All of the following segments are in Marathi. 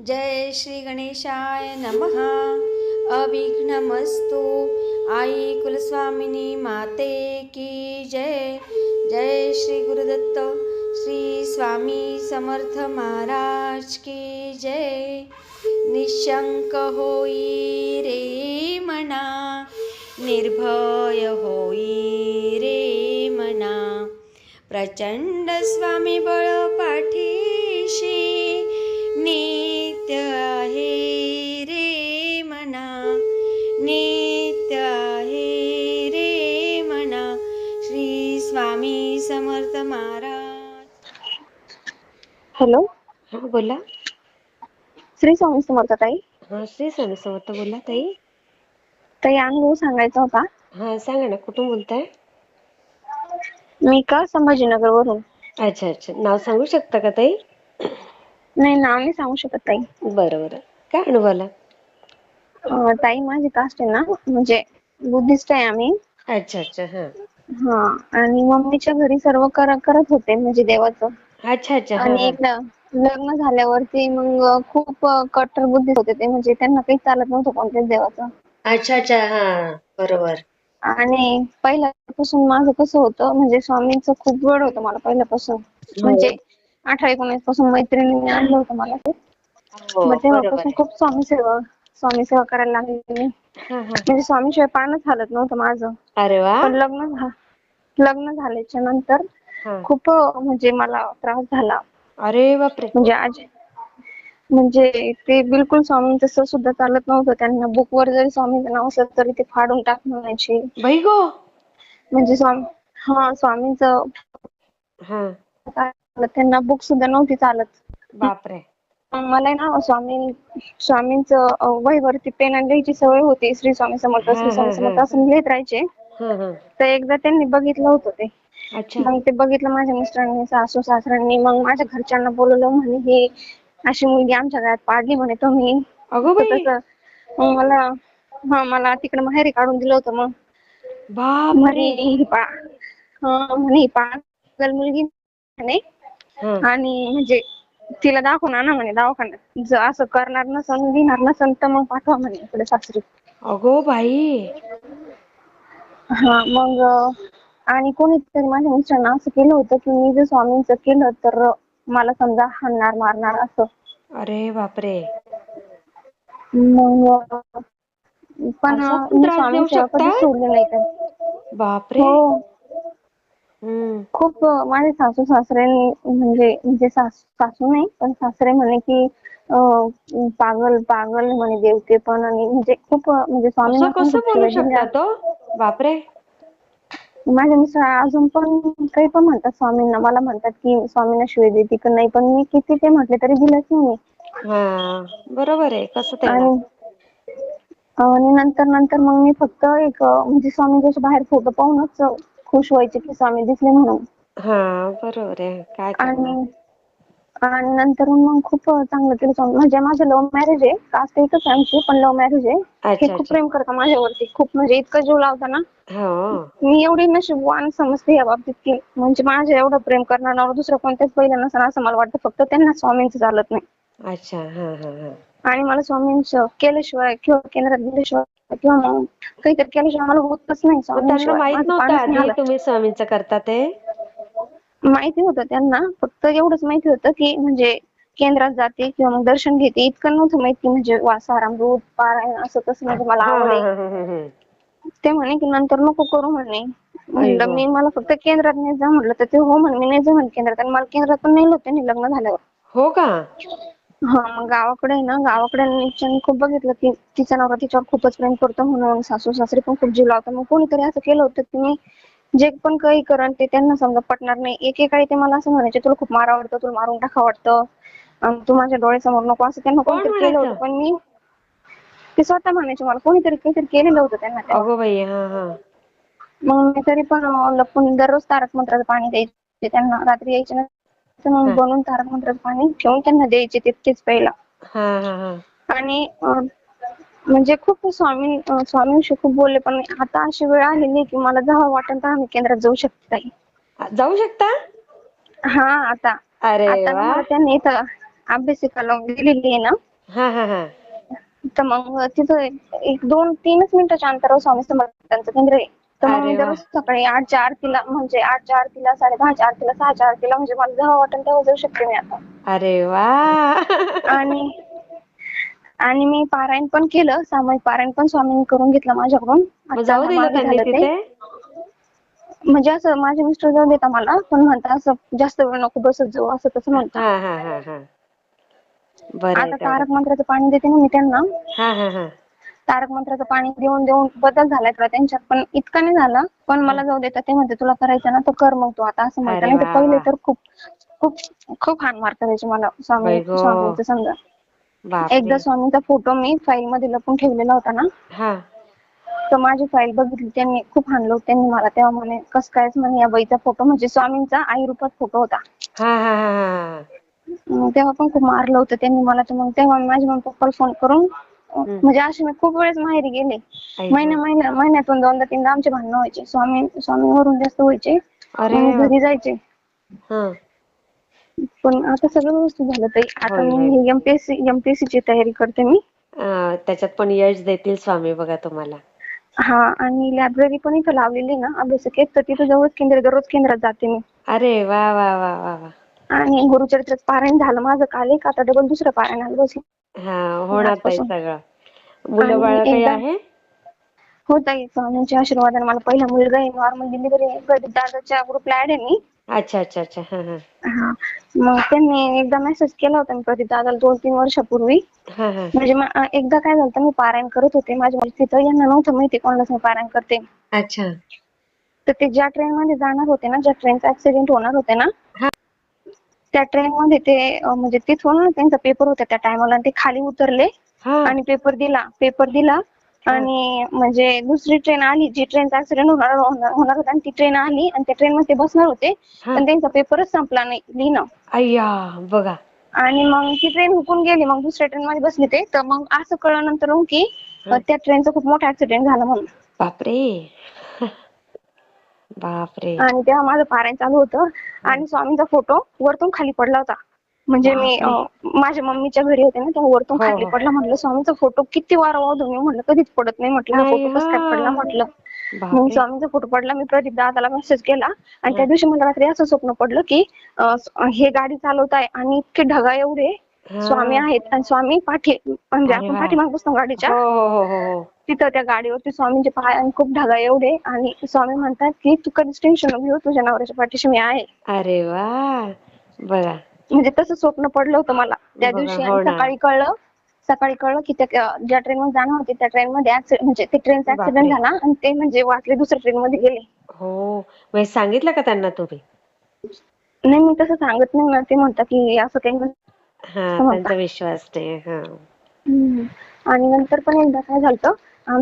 जय श्री गणेशाय नमः. अविघ्नमस्तु. आई कुलस्वामिनी माते की जय. जय श्री गुरुदत्त श्री स्वामी समर्थ महाराज की जय. निशंक होई रे मना, निर्भय होई रे मना. प्रचंड स्वामी बळ पाठीशी, नित्य आहे रे मना. नित्य आहे रे मना. श्री स्वामी समर्थ महाराज. हॅलो. हा बोला. श्री स्वामी समर्थ ताई. हा श्री स्वामी समर्थ. बोला ताई. ताई अनुभव सांगायचा होता. हा सांगा ना, कुठून बोलताय? मी का संभाजीनगर वरून. अच्छा अच्छा, नाव सांगू शकता का ताई? नाही, नाव नाही सांगू शकत ताई. बरं बरं. काय अनुभव आला? ताई माझी कास्ट आहे ना, म्हणजे बुद्धिस्ट आहे आम्ही. अच्छा अच्छा. हा हा. आणि मम्मीच्या घरी सर्व करत होते म्हणजे देवाचं. अच्छा अच्छा. हा आणि हा. एकदा लग्न झाल्यावरती मग खूप कट्टर बुद्धी होते ते, म्हणजे त्यांना काही चालत नव्हतं कोणत्याच देवाचं. अच्छा अच्छा. हा बरोबर. आणि पहिल्यापासून माझं कसं होतं, म्हणजे स्वामींचं खूप वेळ होतं मला पहिल्यापासून. हो म्हणजे 18-19 पासून मैत्रिणीने आणलं होतं मला ते. हो मग बरोबर तेव्हापासून आहे. खूप स्वामी सेवा करायला लागली मी. हा हा. म्हणजे स्वामीशिवाय पानच हालत नव्हतं माझं. अरे वा. पण लग्न झाल्याच्या नंतर हा. खूप म्हणजे मला त्रास झाला. अरे बापरे. म्हणजे ते बिलकुल स्वामींचं तसं सुद्धा चालत नव्हतं. त्यांना बुकवर जरी स्वामींचं नाव असलं तरी ते फाडून टाकण्याचे. बाई गो. म्हणजे स्वामींचं हा. त्यांना बुक सुद्धा नव्हती चालत. बापरे. मला आहे ना स्वामींचं वहीवरती पेन लिहायची सवय होती. श्री स्वामी समर्थ, हा श्री हा स्वामी हा समर्थ असं लिहित राहायचे. हा हा. तर एकदा त्यांनी बघितलं होतं ते. अच्छा. मग ते बघितलं माझ्या मिस्टरांनी, सासू सासऱ्यांनी. मग माझ्या घरच्यांना बोलवलं, म्हणे ही अशी मुलगी आमच्या घरात पाडली म्हणे तुम्ही. अगो असं बाई. तसं. मग मला तिकडे माहेरी काढून दिलं होतं. मग बापरे. म्हणे पागल मुलगी म्हणे. हा. आणि म्हणजे तिला दाखवून आणा म्हणे दवाखान्यात. जर असं करणार नसन, लिहिणार नसन तर मग पाठवा म्हणे इकडे सासरी. अगो बाई. हा. मग आणि कोणीतरी माझ्या मिस्टरांना असं केलं होतं की मी जर स्वामींचं केलं तर मला समजा हाणणार मारणार असं. अरे बापरे. मग पण असा पण मी त्रास स्वामी देऊ सेवा कधीच शकतात? सोडली नाही तर. बापरे. हो. हम्म. खूप माझे सासू सासरे म्हणजे सासू नाही पण सासरे म्हणे की पागल पागल म्हणे देवते पण. आणि म्हणजे खूप म्हणजे असं स्वामींना पण कसं खूप बोलू शिव्या दिल्या. शकतात ओ? बापरे. माझे मिस्टर अजून पण काही पण म्हणतात स्वामींना. मला म्हणतात की स्वामींना शिव्या देते की नाही, पण मी किती ते म्हटले तरी दिलंच नाही. हा बरोबर आहे. कसं देणार? आणि आणि नंतर मग मी फक्त एक म्हणजे स्वामींच्या बाहेर फोटो पाहूनच खुश व्हायचे की स्वामी दिसले म्हणून. हा बरोबर आहे. काय करणार? आणि आणि नंतर मग खूप चांगलं केलं स्वामी. म्हणजे माझं लव्ह मॅरेज आहे. कास्ट एकच आहे आमची, पण लव्ह मॅरेज आहे. हे अच्छा खूप अच्छा. प्रेम करतात माझ्यावरती. खूप म्हणजे इतकं जीव लावता ना. हो. मी एवढी नशीबवान समजते या बाबतीत की म्हणजे माझ्या एवढं प्रेम करणार दुसरं कोणत्याच पहिलं नसेल असं मला वाटतं. फक्त त्यांना स्वामींचं चालत नाही. अच्छा. हा हा हा. आणि मला स्वामींचं केल्याशिवाय किंवा केंद्रात गेल्याशिवाय किंवा मग काहीतरी केल्याशिवाय मला होतच नाही. मग त्यांना स्वामींशिवाय माहित माझं नव्हतं पानच नाही आधी हलत. तुम्ही स्वामींचं करता ते? माहिती होतं त्यांना. फक्त एवढंच माहिती होतं की म्हणजे केंद्रात जाते किंवा मग दर्शन घेते. इतकं नव्हतं माहिती म्हणजे वासारामृत पारायण असं तसं म्हणजे मला हा आवड हा आहे. हा हा हा. ते म्हणे की नंतर नको करू म्हणे. आई म्हणलं गं. मी मला फक्त केंद्रात नाही जा म्हटलं तर ते हो म्हणे मी नाही जा म्हणे केंद्रात. आणि मला केंद्रात पण नेलं होतं त्यांनी लग्न झाल्यावर. हो का? हा. मग गावाकडे आहे ना, गावाकडे खूप बघितलं की तिचा नवरा तिच्यावर खूपच प्रेम करतो म्हणून. सासू सासरे पण खूप जीव लावतात. मग कोणीतरी असं केलं होतं की मी जे पण काही करण ते त्यांना समजा पटणार नाही. एकेकाळी ते मला असं म्हणायचे तुला खूप मारावं वाटतं, तुला मारून टाकावं वाटतं, तू माझ्या डोळ्यासमोर नको, असं त्यांना कोण कोणीतरी केलं होतं. म्हणायचं? पण मी ते स्वतः म्हणायचे मला कोणीतरी काहीतरी केलेलं होतं त्यांना तेव्हा. अगो बाई. हा हा. मग मी तरी पण लपून दररोज तारक मंत्राचं पाणी द्यायचे त्यांना. रात्री यायचे ना तर मग हा बनवून तारक मंत्राचं पाणी ठेवून त्यांना द्यायचे तितकेच प्यायला. हा हा हा. आणि म्हणजे खूप स्वामींशी खूप बोलले. पण आता अशी वेळ आलेली की मला जेव्हा वाटेल तेव्हा मी केंद्रात जाऊ शकते ताई. जाऊ शकता? हा. आता अरे आता ना वा. मला त्यांनी इथं अभ्यासिका लावून दिलेली आहे ना. हा हा हा तर मग तिथं एक 2-3च मिनिटाच्या अंतरावर स्वामी समर्थांचं केंद्र आहे. तर मग मी अरे वा दररोज सकाळी 8च्या आरतीला, म्हणजे 8च्या आरतीला, 10:30च्या आरतीला, 6च्या आरतीला, म्हणजे मला जेव्हा वाटेल तेव्हा जाऊ शकते मी आता. अरे वा आणि आणि मी पारायण पण केलं, सामूहिक पारायण पण स्वामींनी करून घेतलं माझ्याकडून. मग आता जाऊ दिलं मागे त्यांनी झालं ते. तिथे? म्हणजे असं माझे मिस्टर जाऊ देता मला, पण म्हणता असं जास्त वेळ नको बसत जाऊ, असं तसं म्हणता. हा हा हा हा बरं आहे आता तेवढं. तारक मंत्राचं पाणी देते ना मी त्यांना. हा हा हा तारक मंत्राचं पाणी देऊन देऊन बदल झालाय थोडा त्यांच्यात, पण इतका नाही झाला. पण हा. मला जाऊ देतात, ते म्हणते तुला करायचं ना तर कर मग तू आता, असं म्हणता. अरे नाही तर वा पहिले वा तर खूप खूप खूप हाण मार करायचे मला बाई गो स्वामींचं समजा. बापरे. एकदा स्वामींचा फोटो मी फाईल मध्ये लपून ठेवलेला होता ना, हा तर माझी फाईल बघितली त्यांनी, खूप हाणलं होतं त्यांनी मला. तेव्हा म्हणे कसं काय म्हणे या बाईचा फोटो, म्हणजे स्वामींचा आई रूपात फोटो होता. हा हा हा हा तेव्हा पण खूप मारलं होतं त्यांनी मला. तर मग तेव्हा माझ्या मम्मी पप्पाला फोन करून, हम्म. म्हणजे अशी मी खूप वेळेस माहेरी गेले. आई गं. महिन्यातून 2दा-3दा आमचे भांडणं व्हायचे, स्वामींवरून जास्त व्हायचे. अरे मग मी घरी जायचे. हा पण आता सगळं व्यवस्थित झालं ताई. आता होईल होईल. मी एमपीएससी ची तयारी करते मी. त्याच्यात पण यश देतील स्वामी बघा तुम्हाला. हा, आणि लायब्ररी पण इथं लावलेली ना अभ्यासिकेत, तर तिथं जवळच केंद्र, दररोज केंद्रात जाते मी. अरे वा वा वा वा वा. आणि गुरुचरित्राचं पारायण झालं माझं काल एक, आता डबल दुसरं पारायणाला बसले हा मी होणार ताई आजपासून. सगळं. मुलं आणि बाळ काही एकदा आहे? हो ताई, स्वामींच्या आशीर्वादाने मला पहिला मुलगा आहे. नॉर्मल डिलिव्हरी आहे. प्रदीप दादाच्या ग्रुपला ऍड आहे मी. अच्छा अच्छा अच्छा हा हा हा, मग त्यांनी एकदा मेसेज केला होता मी प्रदीप दादाला 2-3 वर्षापूर्वी. हा हा म्हणजे एकदा काय झालं, मी पारायण करत होते माझ्या तिथं, यांना नव्हतं माहिती कोणालाच मी पारायण करते. अच्छा तर ते ज्या ट्रेन मध्ये जाणार होते ना, ज्या ट्रेनचा ऍक्सिडेंट होणार होते ना, हा त्या ट्रेन मध्ये ते म्हणजे तिथून त्यांचा पेपर होता त्या टायमाला, आणि ते खाली उतरले हा आणि पेपर दिला. हा आणि म्हणजे दुसरी ट्रेन आली, जी ट्रेनचा ऍक्सिडेंट होणार होता, आणि ती ट्रेन आली आणि त्या ट्रेन मध्ये ते बसणार होते. हा पण त्यांचा पेपरच संपला नाही लिहिणं. अय्या बघा. आणि मग ती ट्रेन हुकून गेली. मग दुसऱ्या ट्रेन मध्ये बसले ते, तर मग असं कळलं नंतर की हा त्या ट्रेनचा खूप मोठा ऍक्सिडेंट झाला म्हणून. बापरे बापरे. आणि तेव्हा माझं पारायण चालू होतं, आणि स्वामींचा फोटो वरतून खाली पडला होता. म्हणजे मी बापरे माझ्या मम्मीच्या घरी होते ना, तेव्हा वरतून हो खाली हो पडला. म्हटलं स्वामींचा फोटो किती वारा वाहू, मी म्हटलं कधीच पडत नाही, म्हटलं हा नाही फोटो हा कसं काय पडला म्हटलं. मग बापरे स्वामींचा फोटो पडला. मी प्रदीप दादाला मेसेज केला, आणि हा त्या दिवशी मला रात्री असं स्वप्न पडलं की हे गाडी चालवताय आणि इतके ढगा एवढे स्वामी हा आहेत, आणि स्वामी म्हणजे अरे आपण वा पाठीमागे बसतो गाडीच्या हो हो हो हो हो तिथं, त्या गाडीवरती स्वामींचे पाय आणि खूप ढगा एवढे, आणि स्वामी म्हणतात की तू कधीच टेन्शन नको घेऊ, तुझ्या नवऱ्याच्या पाठीशी मी आहे. अरे वा बघा. म्हणजे तसं स्वप्न पडलं होतं मला त्या बघा दिवशी. आणि हो ना सकाळी कळलं की ज्या ट्रेन मध्ये जाणार होते त्या ट्रेन मध्ये म्हणजे ते ट्रेनचा ऍक्सिडेंट बापरे झाला, आणि ते म्हणजे वाचले, दुसऱ्या ट्रेन मध्ये गेले. हो, मग सांगितलं का त्यांना तुम्ही? नाही, मी तसं सांगत नाही ना, ते म्हणतात की असं काही हा, असं म्हणता. त्यांचा विश्वास नाही. हा आणि नंतर पण एकदा काय झालतं,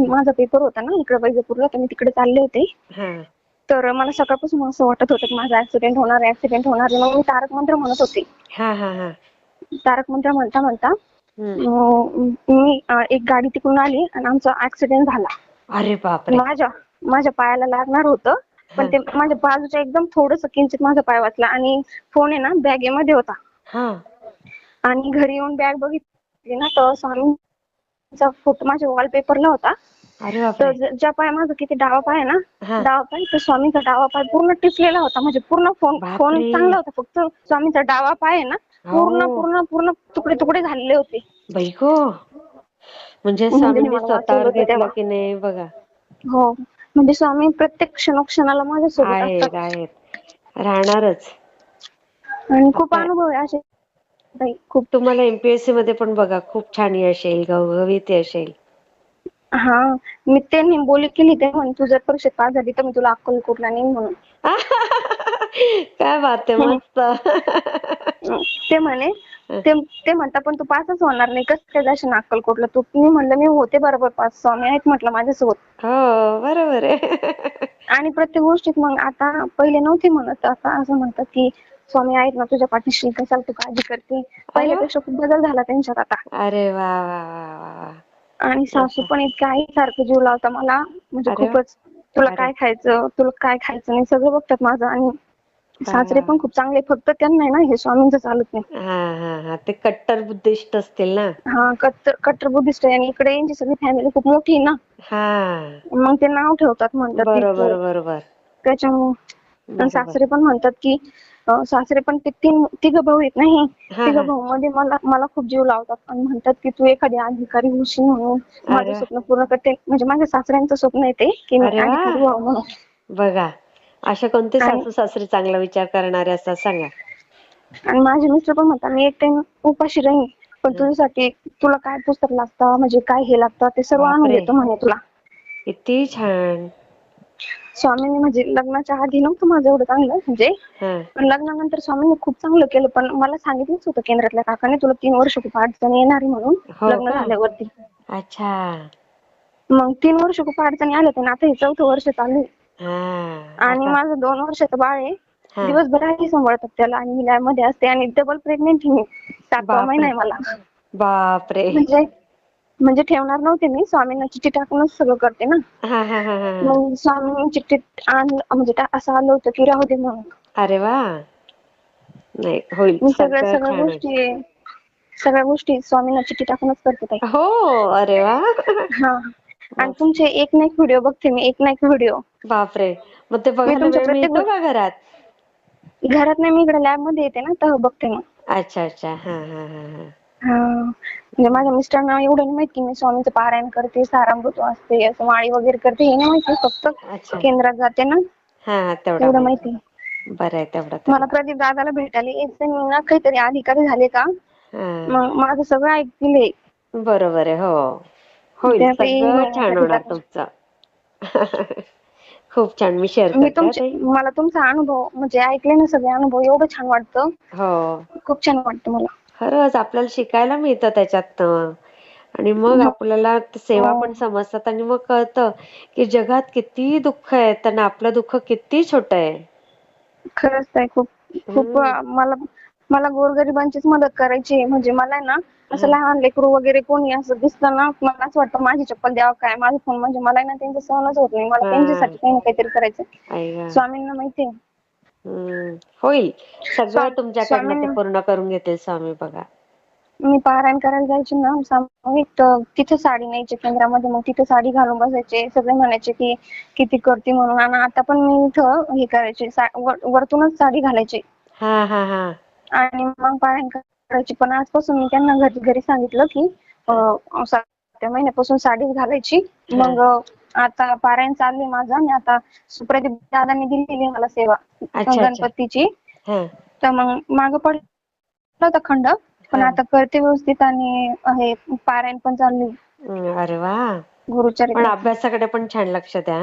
माझा पेपर होता ना इकडे वैजापूरला, तर मी तिकडे चालले होते. हा तर मला सकाळपासून असं वाटत होतं की माझा ऍक्सिडेंट होणार आहे. मग मी तारक मंत्र म्हणत होते. हा हा हा तारक मंत्र म्हणता म्हणता हम्म मी एक गाडी तिकडून आली, आणि आमचा ऍक्सिडेंट झाला. अरे बापरे. माझ्या पायाला लागणार होतं, पण हा ते माझ्या बाजूच्या एकदम थोडंसं किंचित माझा पाय वाचला. आणि फोन आहे ना बॅगेमध्ये होता. हा आणि घरी येऊन बॅग बघितली ना, तर स्वामींचा फोटो माझ्या वॉलपेपरला होता. अरे तर बापरे. ज्या पाय माझा किती डावा पाय आहे ना, हा डावा पाय, तर स्वामींचा डावा पाय पूर्ण टिचलेला होता. म्हणजे पूर्ण फोन बापरे. चांगला होता, फक्त स्वामींचा डावा पाय आहे ना, पूर्ण हो पूर्ण पूर्ण तुकडे तुकडे झालेले होते. बाई गो, म्हणजे त्यांनी स्वामींनी मला वाचवलं स्वतःवर होतं घेतलं तेव्हा. की नाही बघा. हो, म्हणजे स्वामी प्रत्येक क्षणोक्षणाला माझ्यासोबत आहेत असतात. आहेत राहणारच. आणि खूप आता अनुभव आहे असे ताई, खूप. तुम्हाला एमपीएससी मध्ये पण बघा खूप छान यश येईल, घवघवीत यश येईल. हा, मी त्यांनी बोली केली, ते म्हणे तू जर परीक्षेत पास झाली तर मी तुला अक्कलकोटला नेईन म्हणून. काय बात आहे, मस्त. ते म्हणे ते म्हणता पण तू पासच होणार नाही, कसं काय जाशील अक्कलकोटला तू. मी म्हणलं मी होते बरोबर पास, स्वामी आहेत म्हटलं माझ्यासोबत. हो बरोबर आहे. आणि प्रत्येक गोष्टीत मग आता पहिले नव्हते म्हणत, आता असं म्हणतात की स्वामी आहेत ना तुझ्या पाठीशी, कशाला तू काळजी करते. अरे वा. पहिल्यापेक्षा खूप बदल झाला त्यांच्यात आता. अरे वा वा वा वा वा. आणि सासू मस्त. पण इतक्या आईसारखं जीव लावता मला, म्हणजे अरे वा. खूपच. तुला अरे काय खायचं, तुला काय खायचं नाही, सगळं बघतात माझं. आणि सासरे पण खूप चांगले, फक्त त्यांना आहे ना हे स्वामींचं चालत नाही. हा हा हा, ते कट्टर बुद्धिस्ट असतील ना. हा, कट्टर कट्टर बुद्धिस्ट आहे आणि इकडे यांची सगळी फॅमिली खूप मोठी आहे ना, हा, मग ते नाव ठेवतात, म्हणतात बरोबर तिचं बरोबर त्याच्यामुळे. बरोबर. सासरे पण म्हणतात की सासरे पण ते तिघं भाऊ आहेत ना, हे हा तिघं हा. भाऊ मध्ये मला मला खूप जीव लावतात आणि म्हणतात की तू एखादी अधिकारी होशील म्हणून माझं अरे वा. स्वप्न पूर्ण करते. म्हणजे माझ्या सासऱ्यांचं स्वप्न आहे ते की मी अरे वा, अधिकारी व्हावं म्हणून. बघा अशा कोणते आणि सासू सासरे चांगला विचार करणारे असतात सांगा. आणि माझे मिस्टर पण म्हणतात मी एक टाइम उपाशी राहीन पण तुझ्यासाठी, तुला काय पुस्तक लागतं, म्हणजे काय हे लागतं ते सर्व आणून बापरे, देतो म्हणे तुला. किती छान. स्वामींनी म्हणजे लग्नाच्या आधी नव्हतं माझं एवढं चांगलं, म्हणजे हा पण लग्नानंतर स्वामींनी खूप चांगलं केलं. पण मला सांगितलंच होतं केंद्रातल्या काकाने, तुला 3 वर्ष खूप अडचणी येणार आहे म्हणून हो लग्न का. झाल्यावरती. अच्छा. मग 3 वर्ष खूप अडचणी आल्या होत्या, आता हे 4थं वर्ष चालू आहे. हा आणि आता. माझं 2 वर्षाचं बाळ आहे. हा, दिवसभर आई सांभाळतात त्याला आणि मी लॅब मध्ये असते आणि डबल प्रेग्नेंट आहे मी. 7वा महिना बापरे आहे मला. बापरे. म्हणजे म्हणजे ठेवणार नव्हते मी, स्वामींना चिठ्ठी टाकूनच सगळं करते ना. हा हा हा हा. मग स्वामींनी चिठ्ठीत आणलं, म्हणजे असं आलं होतं की राहू दे म्हणून. अरे वा, नाही होईल, मी सगळं छान होईल. सगळ्या गोष्टी स्वामींना चिठ्ठी टाकूनच करते ताई. हो, अरे वा. हा, आणि मस्त. तुमचे एक ना एक व्हिडिओ बघते मी, एक ना एक व्हिडिओ. बापरे, मग ते मी बघायला तुमच्या वेळ प्रत्येक मिळतो का घरात? घरात नाही, मी इकडे लॅब मध्ये येते ना तेव्हा बघते मग. अच्छा अच्छा, हा हा हा हा. हा, म्हणजे माझ्या मिस्टरांना एवढं नाही माहित की मी स्वामींचं पारायण करते, सारामृत वाचते, असं माळी वगैरे करते, हे नाही माहिती. फक्त अच्छा. केंद्रात जाते ना हा, तेवढा तेवढं माहिती. माहिती. बरं आहे तेवढं तरी. मला प्रदीप दादाला भेटायला यायचं मी ना, काहीतरी अधिकारी झाले का हा, मग माझं सगळं ऐकतील. बरोबर आहे. हो, होईल, त्या सगळं छान प्रदीप होणार दादा, तुमचं. खूप छान, मी शेअर मी करते तुमचे ताई. मला तुमचा अनुभव म्हणजे ऐकले ना, सगळे अनुभव एवढं छान वाटतं. हो, खूप छान वाटतं मला. खरंच आपल्याला शिकायला मिळतं त्याच्यातनं. आणि मग आपल्याला सेवा हो, पण समजतात आणि मग कळतं की जगात किती दुःख आहे, त्यांना आपलं दुःख किती छोटं आहे. खरंच ताई, खूप खूप हम्म. मला मला गोरगरिबांचीच मदत करायची आहे. म्हणजे मला आहे ना, असं हा लहान लेकरू वगैरे कोणी असं दिसलं ना, मला असं वाटतं माझी चप्पल द्यावं काय, माझं फोन, म्हणजे मला ना त्यांचं सहनच होत नाही. मला हा, त्यांच्यासाठी काही ना काहीतरी करायचं. आई ग. स्वामींना माहिती आहे. होईल, सगळं तुमच्याकडनं ते स्वामींना पूर्ण करून घेतील स्वामी, बघा. मी पारायण करायला जायचे ना सामूहिक, तर तिथे साडी न्यायचे केंद्रामध्ये, मग तिथे साडी घालून बसायचे. सगळे म्हणायचे की किती करते म्हणून. आणि आता पण मी इथं हे करायचे, वरतूनच साडी घालायचे हा हा हा. आणि मग पारायण करायची. पण आजपासून मी त्यांना घरी सांगितलं की 7व्या महिन्यापासून साडीच घालायची. हा. मग आता पारायण चालू आहे माझं, आणि आता प्रदीप दादांनी दिलेली मला सेवा अच्छा अच्छा. गणपतीची. हा तर मग मागं पडलं होता खंड, पण हा. आता करते व्यवस्थित आणि हे पारायण पण चालू आहे. अरे वा, पण गुरुचरित्राचं. अभ्यासाकडे पण छान लक्ष द्या.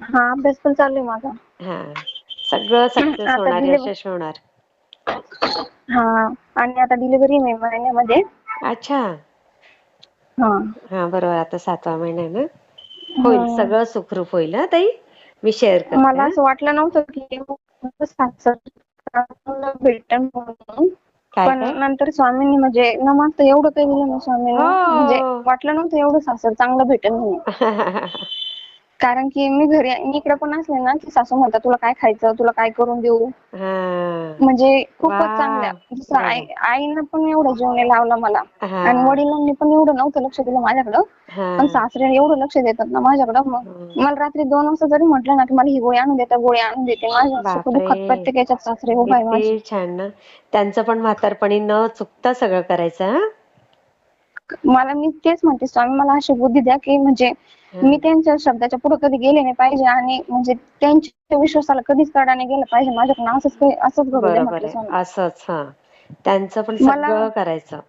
हा, अभ्यास पण चालू आहे माझा. हा, सगळं सक्सेस आता होणार, डिलिव्हरी, यशस्वी होणार. हा, आणि आता डिलिव्हरी मे महिन्यामध्ये. अच्छा. हा हा, बरोबर, आता 7वा महिना आहे ना. होईल, हा. सगळं सुखरूप होईल हा ताई. मी शेअर करते मला हा. असं वाटलं नव्हतं की भेटन म्हणून, काय पण काय. नंतर स्वामींनी म्हणजे न मागता एवढं काही दिलं ना स्वामींनी, म्हणजे हो. वाटलं नव्हतं एवढं सासर चांगलं भेटेल म्हणून. कारण की मी इकडे पण असले ना की सासू म्हणतात तुला काय खायचं, तुला काय करून देऊ. हा. म्हणजे खूपच चांगल्या, वा, जसं बघा. आईनं पण एवढं जीव नाही लावला मला, आणि हा वडिलांनी पण एवढं नव्हतं लक्ष दिलं माझ्याकडं. हा. पण सासरे एवढं लक्ष देतात ना माझ्याकडं, मग मला रात्री 2 वाजता जरी म्हटलं ना की मला ही गोळी आणून देता, गोळी आणून देते. माझ्या बापरे, सुखदुःखात प्रत्येक याच्यात सासरे उभा आहे माझे. किती छान ना. त्यांचं पण म्हातारपणी न चुकता सगळं करायचं हा. मी तेच म्हणते, स्वामी मला अशी बुद्धी द्या की म्हणजे हा. मी त्यांच्या शब्दाच्या पुढे कधी गेले नाही पाहिजे, आणि म्हणजे त्यांच्या विश्वासाला कधीच तडा नाही गेला पाहिजे माझ्याकडनं. असंच घडू द्या बरोबर म्हटलं आहे, स्वामी. असंच. हा, त्यांचं पण मला सगळं करायचं.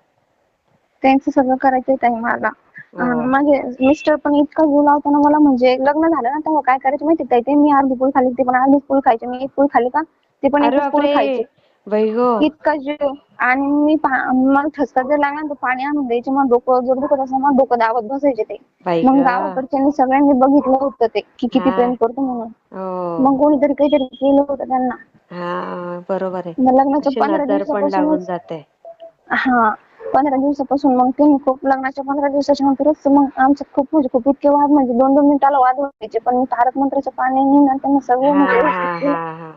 त्यांचं सगळं करायचंय ताई मला. हो. माझे मिस्टर पण इतका जीव लावताना मला, म्हणजे लग्न झालं ना तेव्हा काय करायचे माहिती ताई, ते मी अर्धी पोळी खाल्ली ते पण अर्धीच पोळी खायचे, मी एक पोळी खाल्ली का ते पण अरे एकच पोळी बापरे, खायचे. बाई गो. इतका जीव. आणि मला ठसका जर लागला तर पाणी आणून द्यायचे, मग डोकं जर दुखत असलं मग डोकं दाबत बसायचे ते. बाई ग. मग गावाकडच्यांनी सगळ्यांनी बघितलं होतं ते की किती हा. प्रेम करतो म्हणून. हो. मग कोणीतरी काहीतरी केलं होतं त्यांना. हा, बरोबर आहे, मग लग्नाच्या अशी 15 नजर पण लागून दिवसापासूनच, जाते. हा, 15 दिवसापासून मग त्यांनी खूप, लग्नाच्या 15 दिवसाच्या नंतरच मग आमच्यात खूप म्हणजे खूप इतके वाद, म्हणजे 2-2 मिनिटाला वाद व्हायचे. पण मी तारक मंत्राच्या पाण्याने ना त्यांना सगळं हा म्हणजे हा व्यवस्थित हा केलं. हा.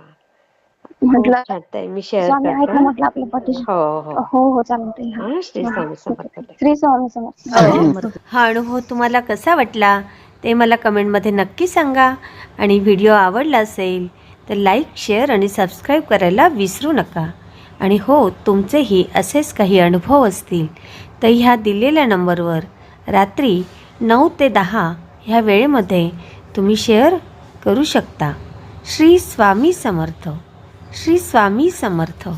म्हटलं छान ताई, मी शेअर स्वामी करते. ऐका म्हटलं आपल्या पाठीशी. हो हो हो हो चालेल ताई. हा, श्री स्वामी समर्थ. श्री स्वामी समर्थ. हा अनुभव तुम्हाला कसा वाटला ते मला कमेंटमध्ये नक्की सांगा. आणि व्हिडिओ आवडला असेल तर लाईक, शेअर आणि सबस्क्राईब करायला विसरू नका. आणि हो, तुमचेही असेच काही अनुभव असतील तर ह्या दिलेल्या नंबरवर रात्री 9 ते 10 ह्या वेळेमध्ये तुम्ही शेअर करू शकता. श्री स्वामी समर्थ. श्री स्वामी समर्थ.